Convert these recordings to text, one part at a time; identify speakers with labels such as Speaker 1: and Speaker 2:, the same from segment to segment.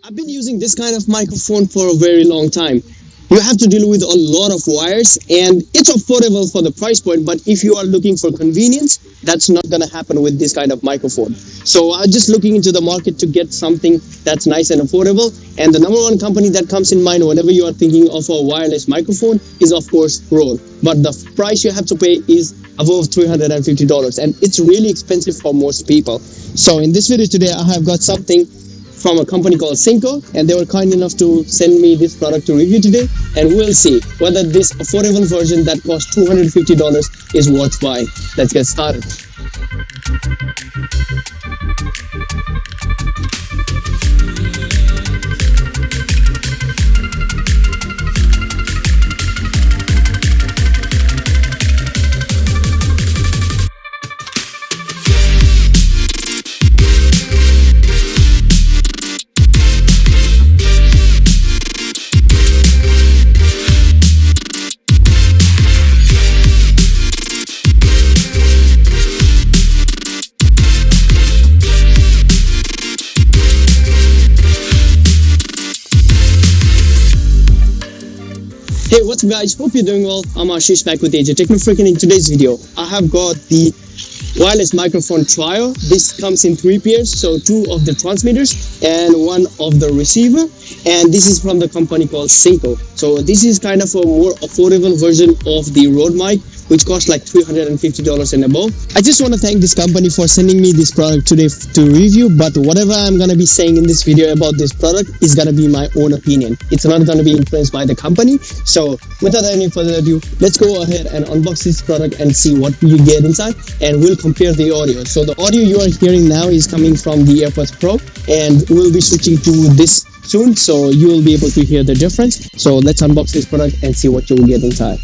Speaker 1: I've been using this kind of microphone for a very long time. You have to deal with a lot of wires and it's affordable for the price point, but if you are looking for convenience, that's not going to happen with this kind of microphone. So I'm just looking into the market to get something that's nice and affordable. And the number one company that comes in mind whenever you are thinking of a wireless microphone is of course Rode. But the price you have to pay is above $350 and it's really expensive for most people. So in this video today, I have got something from a company called Synco, and they were kind enough to send me this product to review today, and we'll see whether this affordable version that costs $250 is worth buying. Let's get started. Hey, what's up guys, hope you're doing well. I'm Ashish back with AJ Techno Freak, and in today's video I have got the wireless microphone trio. This comes in 3 pairs, so 2 of the transmitters and 1 of the receiver, and this is from the company called Synco. So this is kind of a more affordable version of the Rode mic, which costs like $350 and above. I just want to thank this company for sending me this product today to review, but whatever I'm going to be saying in this video about this product is going to be my own opinion. It's not going to be influenced by the company. So without any further ado, let's go ahead and unbox this product and see what you get inside, and we'll compare the audio. So the audio you are hearing now is coming from the AirPods Pro, and we'll be switching to this soon, so you will be able to hear the difference. So let's unbox this product and see what you will get inside.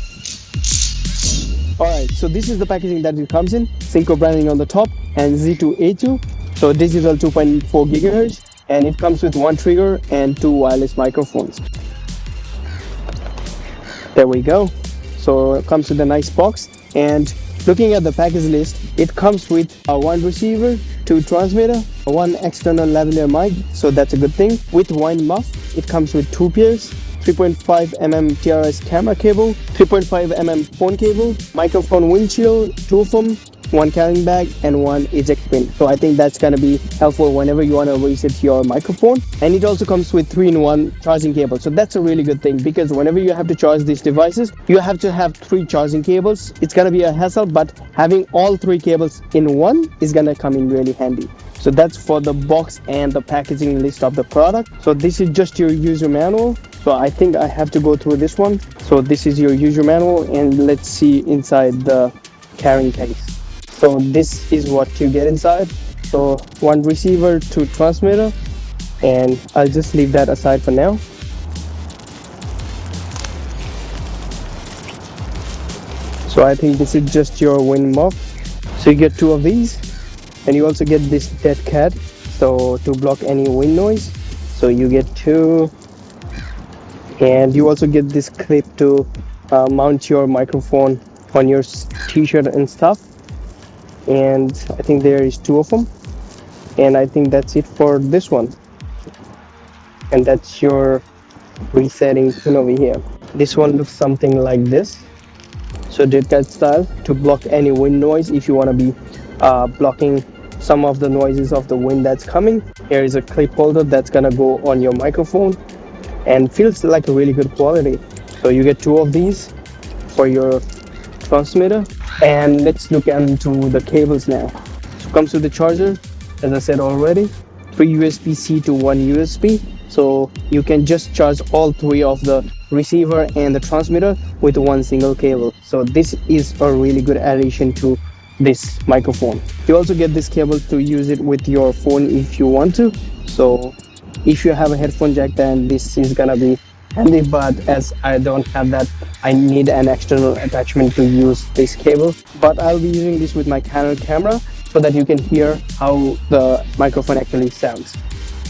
Speaker 1: Alright, so this is the packaging that it comes in. Synco branding on the top and Z2A2, so digital 2.4 gigahertz, and it comes with 1 trigger and 2 wireless microphones. There we go. So it comes with a nice box, and looking at the package list, it comes with a 1 receiver, 2 transmitter, 1 external lavalier mic, so that's a good thing. With wine muff, it comes with 2 pairs, 3.5mm TRS camera cable, 3.5mm phone cable, microphone windshield, 2 of them, 1 carrying bag and 1 eject pin. So I think that's gonna be helpful whenever you want to reset your microphone. And it also comes with 3-in-1 charging cable. So that's a really good thing, because whenever you have to charge these devices, you have to have 3 charging cables. It's gonna be a hassle, but having all 3 cables in one is gonna come in really handy. So that's for the box and the packaging list of the product. So this is just your user manual. So I think I have to go through this one. So this is your user manual, and let's see inside the carrying case. So this is what you get inside. So 1 receiver, 2 transmitter, and I'll just leave that aside for now. So I think this is just your wind muff. So you get 2 of these, and you also get this dead cat, so to block any wind noise. So you get 2, and you also get this clip to mount your microphone on your t-shirt and stuff. And I think there is 2 of them, and I think that's it for this one. And that's your resetting pin over here. This one looks something like this, so dead cat style, to block any wind noise. If you want to be blocking some of the noises of the wind that's coming, here is a clip holder that's gonna go on your microphone and feels like a really good quality. So you get 2 of these for your transmitter. And let's look into the cables now. So it comes with the charger, as I said already, 3 USB-C to 1 USB. So you can just charge all 3 of the receiver and the transmitter with 1 single cable. So this is a really good addition to this microphone. You also get this cable to use it with your phone if you want to. So if you have a headphone jack, then this is gonna be handy, but as I don't have that, I need an external attachment to use this cable. But I'll be using this with my Canon camera so that you can hear how the microphone actually sounds.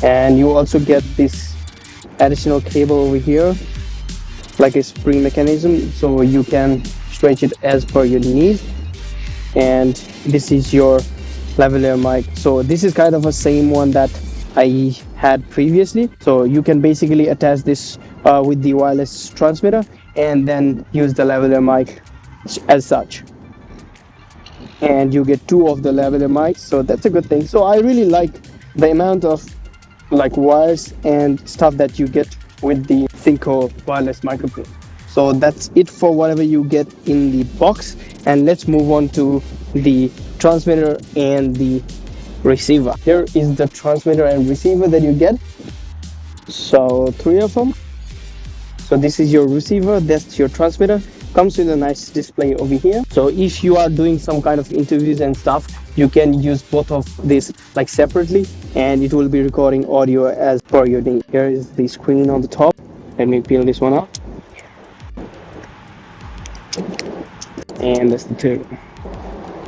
Speaker 1: And you also get this additional cable over here, like a spring mechanism, so you can stretch it as per your need. And this is your lavalier mic. So this is kind of a same one that I had previously. So you can basically attach this with the wireless transmitter and then use the lavalier mic as such, and you get two of the lavalier mics, so that's a good thing. So I really like the amount of like wires and stuff that you get with the Synco wireless microphone. So that's it for whatever you get in the box, and let's move on to the transmitter and the receiver. Here is the transmitter and receiver that you get. So three of them. So this is your receiver, that's your transmitter. Comes with a nice display over here. So if you are doing some kind of interviews and stuff, you can use both of these like separately, and it will be recording audio as per your need. Here is the screen on the top. Let me peel this one off. And that's the third.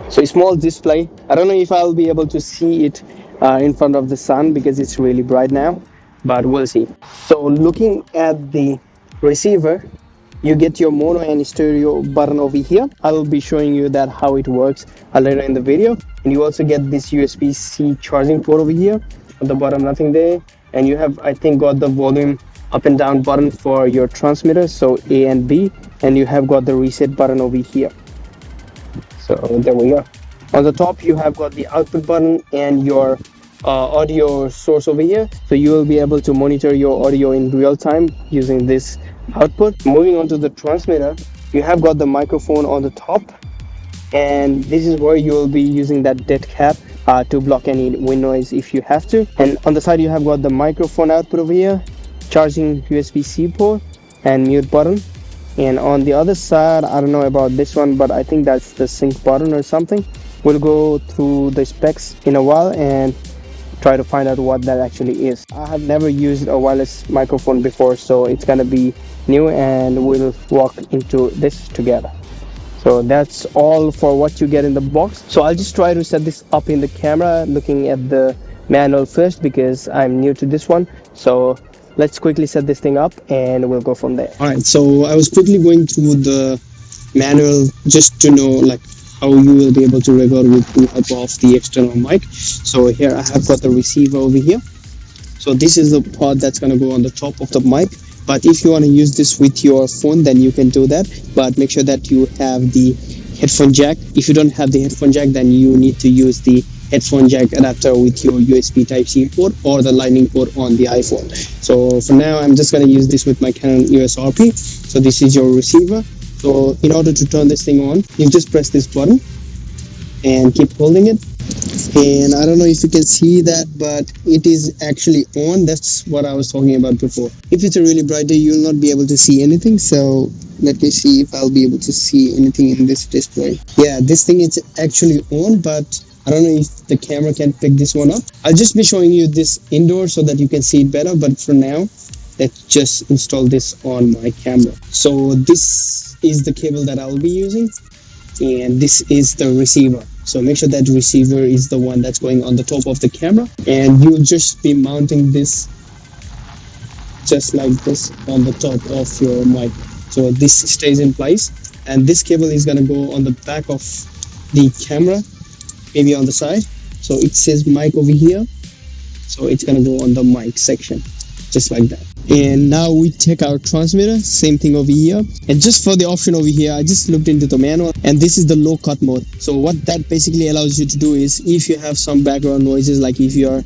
Speaker 1: So a small display. I don't know if I'll be able to see it in front of the sun because it's really bright now, but we'll see. So looking at the receiver, you get your mono and stereo button over here. I will be showing you that how it works later in the video. And you also get this USB-C charging port over here. At the bottom, nothing there. And you have, I think, got the volume up and down button for your transmitter, so A and B. And you have got the reset button over here. So there we go. On the top, you have got the output button and your audio source over here, so you will be able to monitor your audio in real time using this output. Moving on to the transmitter, you have got the microphone on the top, and this is where you will be using that dead cat to block any wind noise if you have to. And on the side, you have got the microphone output over here, charging USB-C port and mute button. And on the other side, I don't know about this one, but I think that's the sync button or something. We'll go through the specs in a while and try to find out what that actually is. I have never used a wireless microphone before, so it's gonna be new, and we'll walk into this together. So that's all for what you get in the box. So I'll just try to set this up in the camera, looking at the manual first because I'm new to this one. So let's quickly set this thing up and we'll go from there. All right, so I was quickly going through the manual just to know like how you will be able to record with the help of the external mic. So here I have got the receiver over here. So this is the part that's going to go on the top of the mic. But if you want to use this with your phone, then you can do that. But make sure that you have the headphone jack. If you don't have the headphone jack, then you need to use the headphone jack adapter with your USB Type-C port or the lightning port on the iPhone. So for now, I'm just going to use this with my Canon EOS RP. So this is your receiver. So in order to turn this thing on, you just press this button and keep holding it. And I don't know if you can see that, but it is actually on. That's what I was talking about before. If it's a really bright day, you'll not be able to see anything. So let me see if I'll be able to see anything in this display. Yeah, this thing is actually on, but I don't know if the camera can pick this one up. I'll just be showing you this indoor so that you can see it better. But for now, let's just install this on my camera. So this is the cable that I'll be using, and this is the receiver. So make sure that receiver is the one that's going on the top of the camera, and you'll just be mounting this just like this on the top of your mic. So this stays in place, and this cable is going to go on the back of the camera, maybe on the side. So it says mic over here, so it's going to go on the mic section just like that. And now we check our transmitter, same thing over here. And just for the option over here, I just looked into the manual, and this is the low cut mode. So what that basically allows you to do is, if you have some background noises, like if you're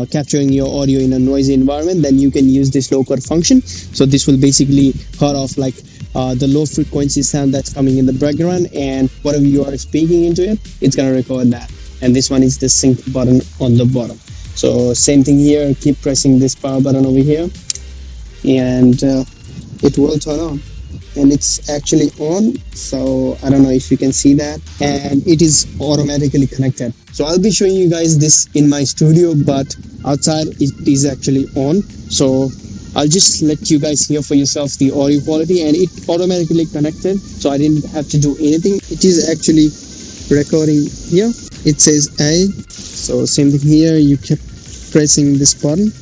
Speaker 1: capturing your audio in a noisy environment, then you can use this low cut function. So this will basically cut off like the low frequency sound that's coming in the background, and whatever you are speaking into it, it's gonna record that. And this one is the sync button on the bottom. So same thing here, keep pressing this power button over here, and it will turn on, and it's actually on. So I don't know if you can see that, and it is automatically connected. So I'll be showing you guys this in my studio, but outside it is actually on. So I'll just let you guys hear for yourself the audio quality, and it automatically connected, so I didn't have to do anything. It is actually recording here. It says A. So same thing here, you keep pressing this button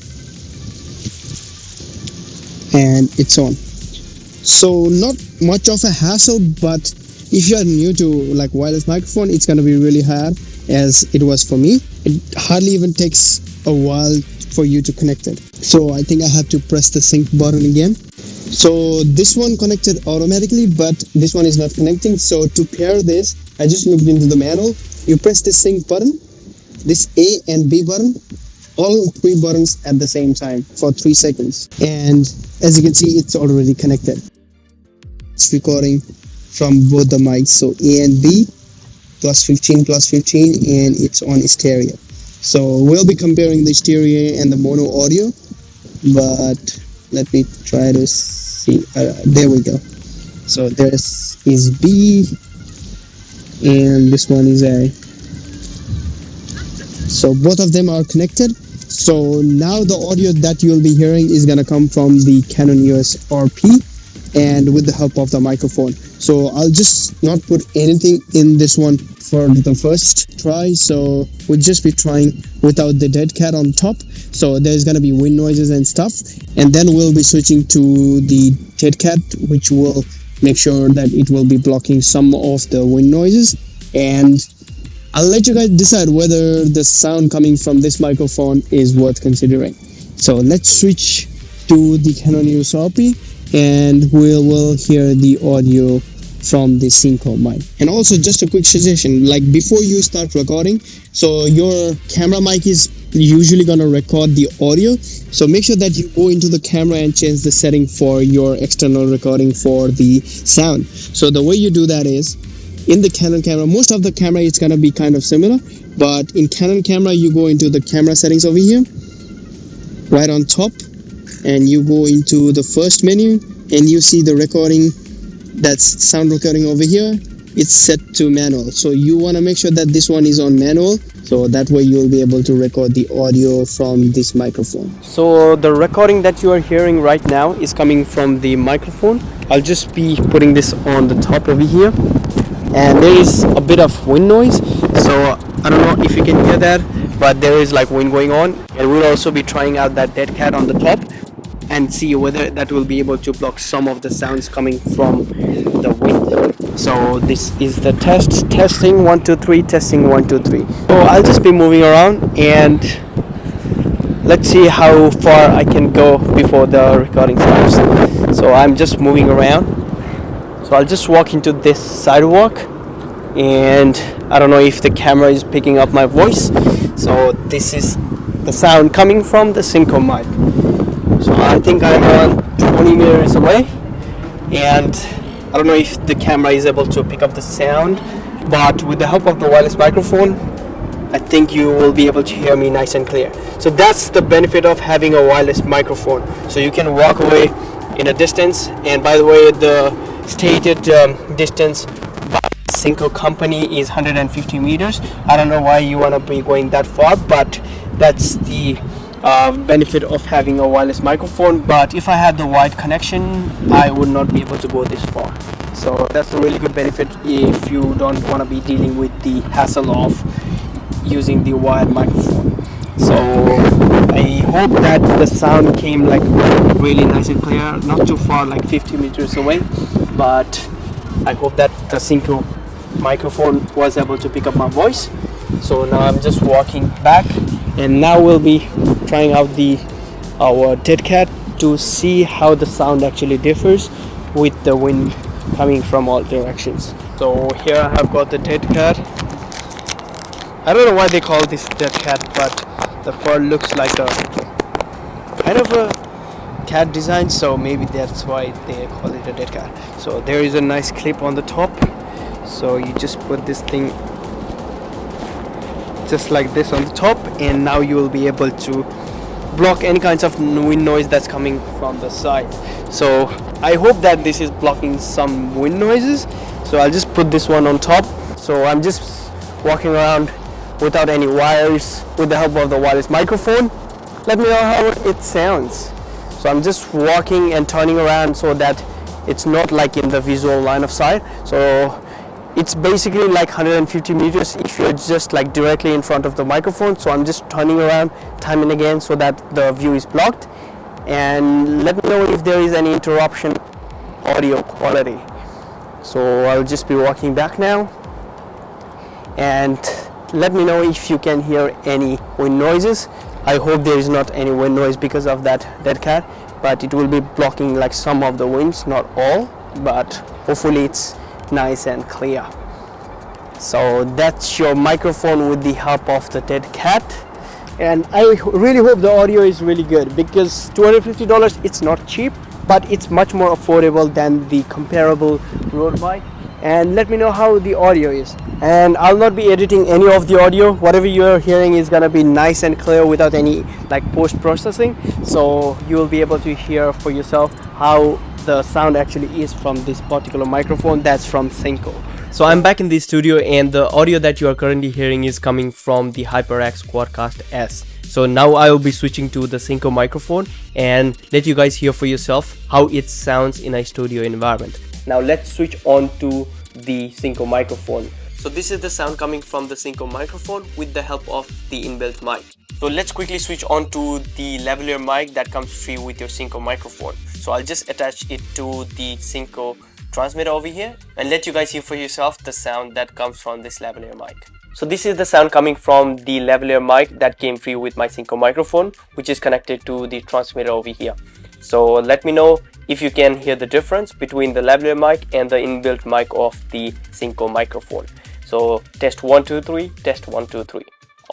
Speaker 1: and it's on. So not much of a hassle, but if you are new to wireless microphone, it's gonna be really hard, as it was for me. It hardly even takes a while for you to connect it. So I think I have to press the sync button again. So this one connected automatically, but this one is not connecting. So to pair this, I just looked into the manual. You press the sync button, this A and B button, all three buttons at the same time for 3 seconds. And as you can see, it's already connected. It's recording from both the mics, so A and B, +15, +15, and it's on stereo. So we'll be comparing the stereo and the mono audio, but let me try to see. There we go. So this is B, and this one is A. So both of them are connected. So now the audio that you'll be hearing is gonna come from the Canon EOS RP and with the help of the microphone. So I'll just not put anything in this one for the first try. So we'll just be trying without the dead cat on top. So there's gonna be wind noises and stuff, and then we'll be switching to the dead cat, which will make sure that it will be blocking some of the wind noises, and I'll let you guys decide whether the sound coming from this microphone is worth considering. So let's switch to the Canon EOS RP and we will hear the audio from the Synco mic. And also just a quick suggestion, like before you start recording, so your camera mic is usually gonna record the audio, so make sure that you go into the camera and change the setting for your external recording for the sound. So the way you do that is, in the Canon camera, most of the camera it's gonna be kind of similar, but in Canon camera you go into the camera settings over here, right on top, and you go into the first menu and you see the recording, that's sound recording over here. It's set to manual, so you want to make sure that this one is on manual, so that way you'll be able to record the audio from this microphone. So the recording that you are hearing right now is coming from the microphone. I'll just be putting this on the top over here, and there is a bit of wind noise, so I don't know if you can hear that, but there is like wind going on. And we'll also be trying out that dead cat on the top and see whether that will be able to block some of the sounds coming from the wind. So this is the testing 1 2 3, testing 1 2 3. So I'll just be moving around and let's see how far I can go before the recording starts. So I'm just moving around. So I'll just walk into this sidewalk, and I don't know if the camera is picking up my voice. So this is the sound coming from the Synco mic. So I think I'm around 20 meters away, and I don't know if the camera is able to pick up the sound, but with the help of the wireless microphone, I think you will be able to hear me nice and clear. So that's the benefit of having a wireless microphone. So you can walk away in a distance, and by the way, the stated distance by Synco company is 150 meters. I don't know why you want to be going that far, but that's the benefit of having a wireless microphone. But if I had the wired connection, I would not be able to go this far. So that's a really good benefit if you don't want to be dealing with the hassle of using the wired microphone. So I hope that the sound came like really nice and clear, not too far, like 50 meters away, but I hope that the Synco microphone was able to pick up my voice. So now I'm just walking back, and now we'll be trying out our dead cat to see how the sound actually differs with the wind coming from all directions. So here I have got the dead cat. I don't know why they call this dead cat, but the fur looks like a kind of a cat design, so maybe that's why they call it a dead cat. So there is a nice clip on the top, so you just put this thing just like this on the top, and now you will be able to block any kinds of wind noise that's coming from the side. So I hope that this is blocking some wind noises. So I'll just put this one on top. So I'm just walking around without any wires with the help of the wireless microphone. Let me know how it sounds. So I'm just walking and turning around so that it's not like in the visual line of sight. So it's basically like 150 meters if you're just like directly in front of the microphone. So I'm just turning around time and again so that the view is blocked, and let me know if there is any interruption audio quality. So I'll just be walking back now, and let me know if you can hear any wind noises. I hope there is not any wind noise because of that dead cat, but it will be blocking like some of the winds, not all, but hopefully it's nice and clear. So that's your microphone with the help of the dead cat. And I really hope the audio is really good, because $250, it's not cheap, but it's much more affordable than the comparable road mic. And let me know how the audio is. And I'll not be editing any of the audio. Whatever you're hearing is gonna be nice and clear without any like post-processing. So you will be able to hear for yourself how the sound actually is from this particular microphone. That's from Synco. So I'm back in the studio, and the audio that you are currently hearing is coming from the HyperX Quadcast S. So now I will be switching to the Synco microphone and let you guys hear for yourself how it sounds in a studio environment. Now let's switch on to the Synco microphone. So this is the sound coming from the Synco microphone with the help of the inbuilt mic. So let's quickly switch on to the lavalier mic that comes free with your Synco microphone. So I'll just attach it to the Synco transmitter over here and let you guys hear for yourself the sound that comes from this lavalier mic. So this is the sound coming from the lavalier mic that came free with my Synco microphone, which is connected to the transmitter over here. So let me know if you can hear the difference between the lavalier mic and the inbuilt mic of the Synco microphone. So test 1 2 3, test 1 2 3.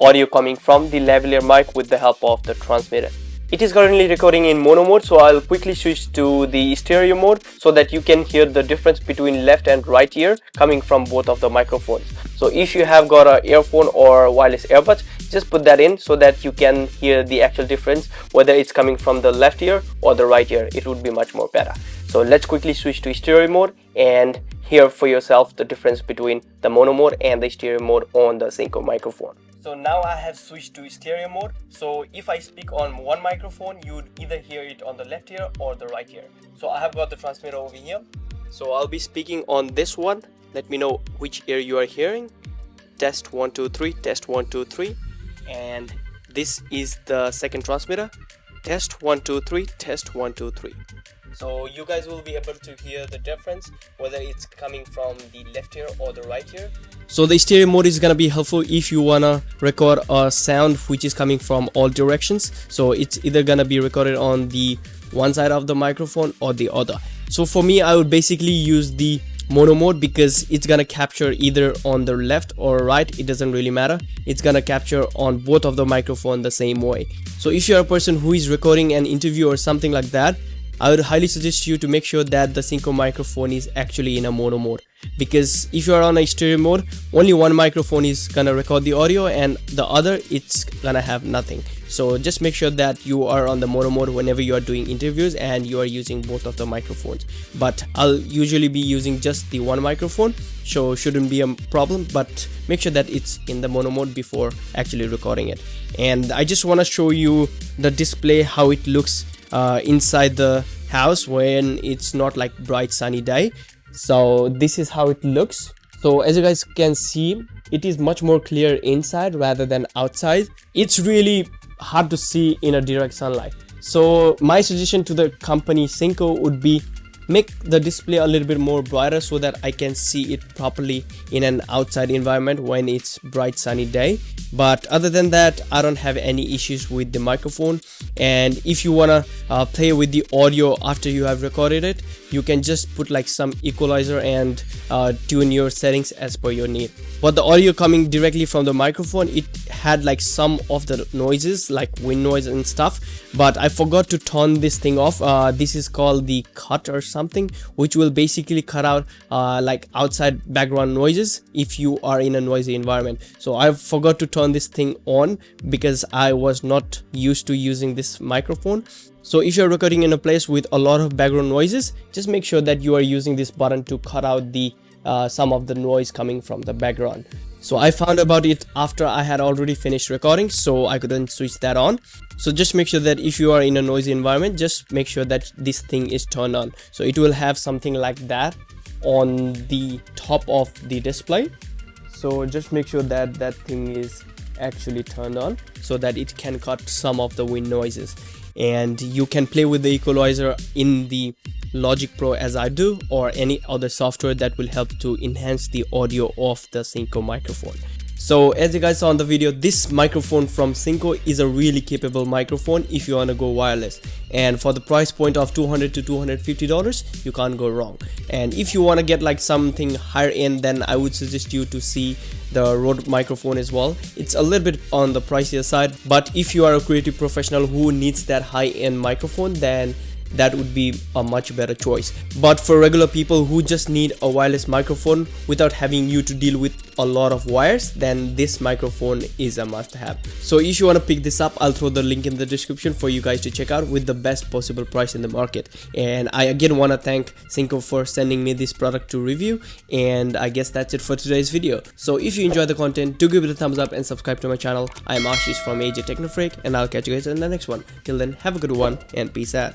Speaker 1: Audio coming from the lavalier mic with the help of the transmitter. It is currently recording in mono mode, so I'll quickly switch to the stereo mode so that you can hear the difference between left and right ear coming from both of the microphones. So if you have got an earphone or wireless earbuds, just put that in so that you can hear the actual difference, whether it's coming from the left ear or the right ear. It would be much more better. So let's quickly switch to stereo mode and hear for yourself the difference between the mono mode and the stereo mode on the Synco microphone. So now I have switched to stereo mode. So if I speak on one microphone, you would either hear it on the left ear or the right ear. So I have got the transmitter over here. So I'll be speaking on this one. Let me know which ear you are hearing. Test 1 2 3, test 1 2 3. And this is the second transmitter. Test 1 2 3, test 1 2 3. So you guys will be able to hear the difference whether it's coming from the left ear or the right ear. So the stereo mode is gonna be helpful if you wanna record a sound which is coming from all directions. So it's either gonna be recorded on the one side of the microphone or the other. So for me, I would basically use the mono mode because it's gonna capture either on the left or right. It doesn't really matter. It's gonna capture on both of the microphone the same way. So if you're a person who is recording an interview or something like that, I would highly suggest you to make sure that the Synco microphone is actually in a mono mode, because if you are on a stereo mode, only one microphone is gonna record the audio and the other it's gonna have nothing. So just make sure that you are on the mono mode whenever you are doing interviews and you are using both of the microphones. But I'll usually be using just the one microphone, so shouldn't be a problem, but make sure that it's in the mono mode before actually recording it. And I just want to show you the display, how it looks inside the house when it's not like bright sunny day. So this is how it looks. So as you guys can see, it is much more clear inside rather than outside. It's really hard to see in a direct sunlight. So my suggestion to the company Synco would be make the display a little bit more brighter so that I can see it properly in an outside environment when it's bright sunny day. But other than that, I don't have any issues with the microphone. And if you wanna play with the audio after you have recorded it, you can just put like some equalizer and tune your settings as per your need. But the audio coming directly from the microphone, it had like some of the noises like wind noise and stuff, but I forgot to turn this thing off. This is called the cut or something, which will basically cut out like outside background noises if you are in a noisy environment. So I forgot to turn this thing on because I was not used to using this microphone. So if you're recording in a place with a lot of background noises, just make sure that you are using this button to cut out the some of the noise coming from the background. So I found about it after I had already finished recording, so I couldn't switch that on. So just make sure that if you are in a noisy environment, just make sure that this thing is turned on. So it will have something like that on the top of the display. So just make sure that that thing is actually turned on so that it can cut some of the wind noises. And you can play with the equalizer in the Logic Pro as I do, or any other software that will help to enhance the audio of the Synco microphone.
Speaker 2: So as you guys saw in the video, this microphone from Synco is a really capable microphone if you want to go wireless, and for the price point of $200 to $250 you can't go wrong. And if you want to get like something higher end, then I would suggest you to see the Rode microphone as well. It's a little bit on the pricier side, but if you are a creative professional who needs that high-end microphone, then that would be a much better choice. But for regular people who just need a wireless microphone without having you to deal with a lot of wires, then this microphone is a must-have. So if you want to pick this up, I'll throw the link in the description for you guys to check out with the best possible price in the market. And I again want to thank Synco for sending me this product to review, and I guess that's it for today's video. So if you enjoyed the content, do give it a thumbs up and subscribe to my channel. I'm Ashish from AJ Technofreak, and I'll catch you guys in the next one. Till then, have a good one and peace out.